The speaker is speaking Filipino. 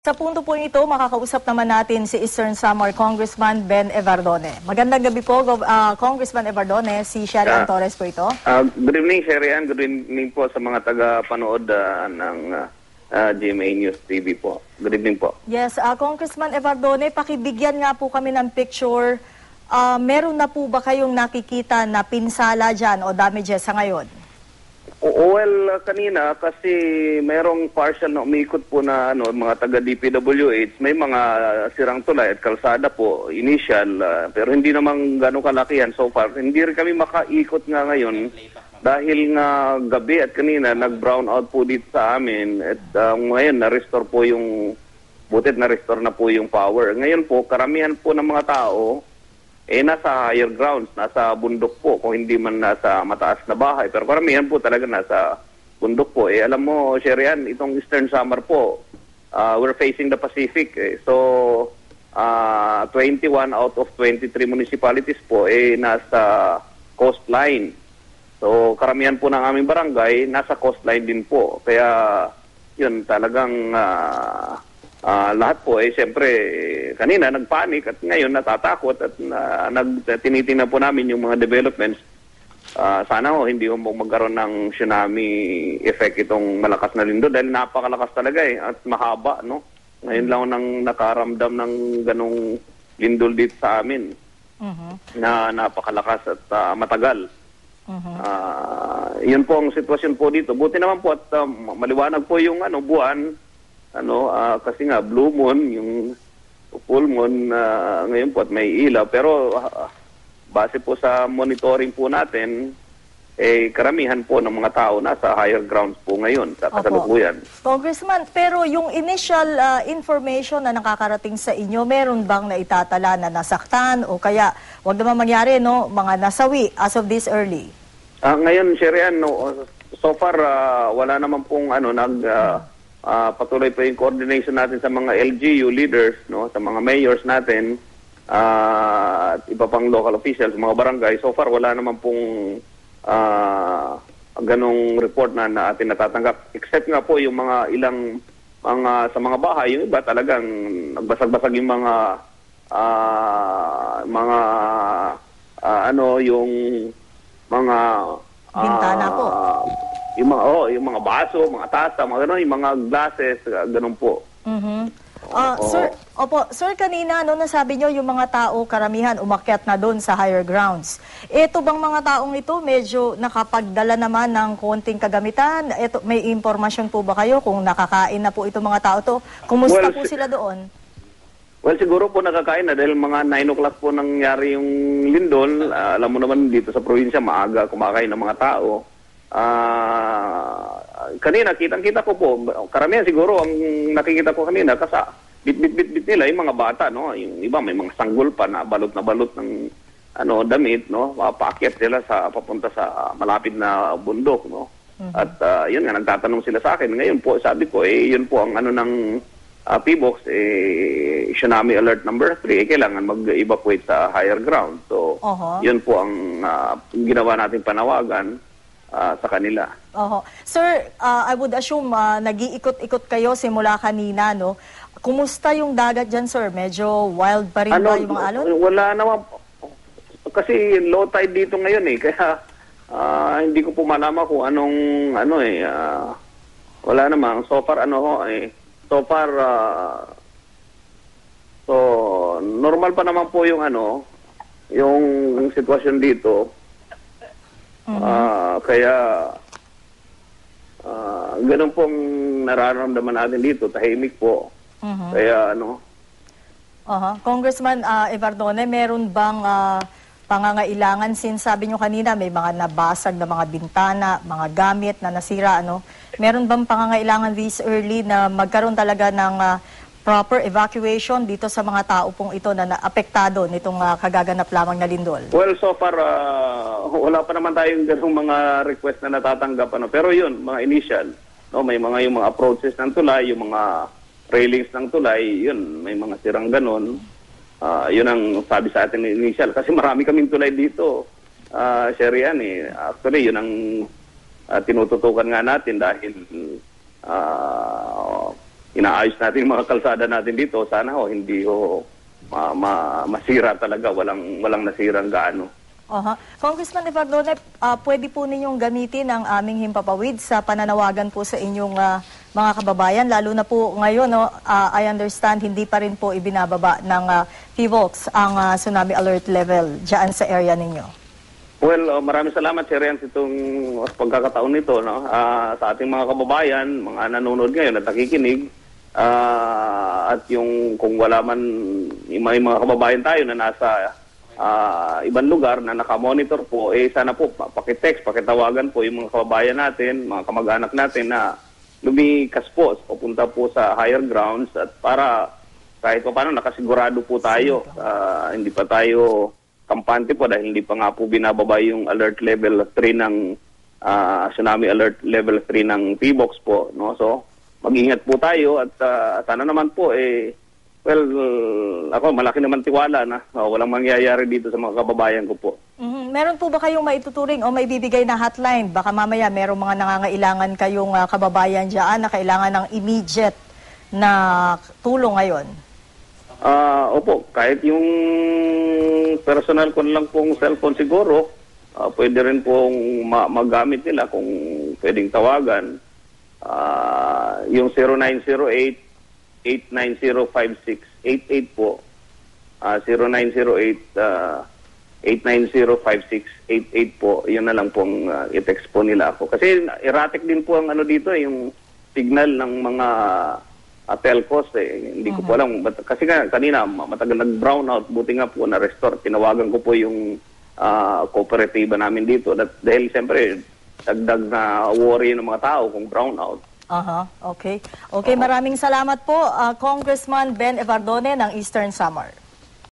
Sa punto po ito, makakausap naman natin si Eastern Samar Congressman Ben Evardone. Magandang gabi po, Congressman Evardone. Si Sherian Torres po ito. Good evening, Sherian. Good evening po sa mga taga-panood ng GMA News TV po. Good evening po. Yes, Congressman Evardone, pakibigyan nga po kami ng picture. Meron na po ba kayong nakikita na pinsala dyan o damages sa ngayon? Well, kanina kasi mayroong partial na umiikot po na mga taga-DPWH, may mga sirang tulay at kalsada po, initial, pero hindi naman gano'ng kalakihan so far. Hindi rin kami makaikot nga ngayon dahil nga gabi at kanina nag-brown out po dito sa amin at ngayon na-restore po yung, butit na-restore na po yung power. Ngayon po, karamihan po ng mga tao nasa higher grounds, nasa bundok po, kung hindi man nasa mataas na bahay. Pero karamihan po talaga nasa bundok po. Alam mo, Sherian, itong Eastern Samar po, we're facing the Pacific. So, 21 out of 23 municipalities po nasa coastline. So, karamihan po ng aming barangay, nasa coastline din po. Kaya, yun, talagang lahat po siyempre kanina nagpanik at ngayon natatakot at tinitingnan po namin yung mga developments. Sana hindi magkaroon ng tsunami effect itong malakas na lindol dahil napakalakas talaga at mahaba, no? Ngayon lang nang nakaramdam ng ganong lindol dito sa amin. Na napakalakas at matagal. Yun po ang sitwasyon po dito. Buti naman po at maliwanag po yung buwan. Kasi nga blue moon, yung full moon ngayon po at may ilaw. Pero base po sa monitoring po natin, karamihan po ng mga tao nasa higher grounds po ngayon sa kasalukuyan. Congressman, pero yung initial information na nakakarating sa inyo, meron bang naitatala na nasaktan o kaya wag naman mangyari, mga nasawi as of this early? Ngayon, Sherian, so far wala naman pong patuloy pa yung coordination natin sa mga LGU leaders, sa mga mayors natin, at iba pang local officials, mga barangay. So far, wala naman pong ganong report na atin natatanggap. Except nga po yung mga ilang sa mga bahay, yung iba talagang nagbasag-basag yung yung mga bintana po. Yung mga baso, mga tasa, mga gano'n, yung mga glasses, gano'n po. Sir, kanina nasabi nyo yung mga tao, karamihan, umakyat na doon sa higher grounds. Ito bang mga taong ito medyo nakapagdala naman ng konting kagamitan? May impormasyon po ba kayo kung nakakain na po itong mga tao to? Kumusta po sila doon? Well, siguro po nakakain na dahil mga 9 o'clock po nangyari yung lindol. Alam mo naman dito sa probinsya, maaga kumakain ng mga tao. Kanina, kitang-kita ko po, karamihan siguro ang nakikita ko kanina kasi bit nila yung mga bata, yung iba may mga sanggol pa na balot ng damit, paakyat sila papunta sa malapit na bundok, At yun nga, nagtatanong sila sa akin. Ngayon po, sabi ko, yun po ang ng PBOX, tsunami alert number 3, kailangan mag-evacuate sa higher ground. So, yun po ang ginawa nating panawagan sa kanila. Sir, I would assume nag-iikot-ikot kayo simula kanina, Kumusta yung dagat dyan, sir? Medyo wild pa rin ba yung mga alon? Wala naman. Kasi low tide dito ngayon kaya hindi ko po malaman kung anong wala naman. So far so normal pa naman po yung yung sitwasyon dito. Kaya ganun pong nararamdaman natin dito, tahimik po. Kaya Congressman Evardone, meron bang pangangailangan, since sabi nyo kanina may mga nabasag na mga bintana, mga gamit na nasira, meron bang pangangailangan this early na magkaroon talaga ng proper evacuation dito sa mga tao pong ito na naapektado nitong kagaganap lamang na lindol? Well, so far, wala pa naman tayong ganung mga request na natatanggap. Pero yun, mga initial, may yung mga approaches ng tulay, yung mga railings ng tulay, yun, may mga sirang ganon. Yun ang sabi sa atin initial. Kasi marami kaming tulay dito, Sherian. Actually, yun ang tinututukan nga natin dahil inaayos natin yung mga kalsada natin dito. Sana hindi masira talaga, walang nasirang gaano. Congressman Evardone, pwede po ninyong gamitin ang aming himpapawid sa pananawagan po sa inyong mga kababayan, lalo na po ngayon, I understand hindi pa rin po ibinababa ng PHIVOLCS ang tsunami alert level dyan sa area ninyo. Well, maraming salamat, Sir Rian, sa itong pagkakataon nito, no? Sa ating mga kababayan, mga nanonood ngayon at nakikinig, at yung kung wala man may mga kababayan tayo na nasa ibang lugar na nakamonitor po, sana po pakitext, pakitawagan po yung mga kababayan natin, mga kamag-anak natin na lumikas po, pupunta po sa higher grounds at para kahit pa paano nakasigurado po tayo, hindi pa tayo kampante po dahil hindi pa nga po binababa yung alert level 3 ng tsunami alert level 3 ng PHIVOLCS po, no? So mag-ingat po tayo at sana naman po ako malaki naman tiwala na walang mangyayari dito sa mga kababayan ko po. Meron po ba kayong maituturing o maibibigay na hotline? Baka mamaya merong mga nangangailangan kayong kababayan dyan na kailangan ng immediate na tulong ngayon. Opo, kahit yung personal ko lang pong cellphone siguro, pwede rin pong magamit nila kung pwedeng tawagan. Yung 0908-890-5688 po. 0908-890-5688 po. Yun na lang pong i-text po nila ako. Kasi erratic din po ang dito, yung signal ng mga telcos. Hindi ko po alam. Kasi kanina matagal nag-brownout. Buti nga po na-restore. Tinawagan ko po yung kooperatiba namin dito. Dahil siyempre, dagdag na worry ng mga tao kung brownout. Okay, maraming salamat po, Congressman Ben Evardone ng Eastern Samar.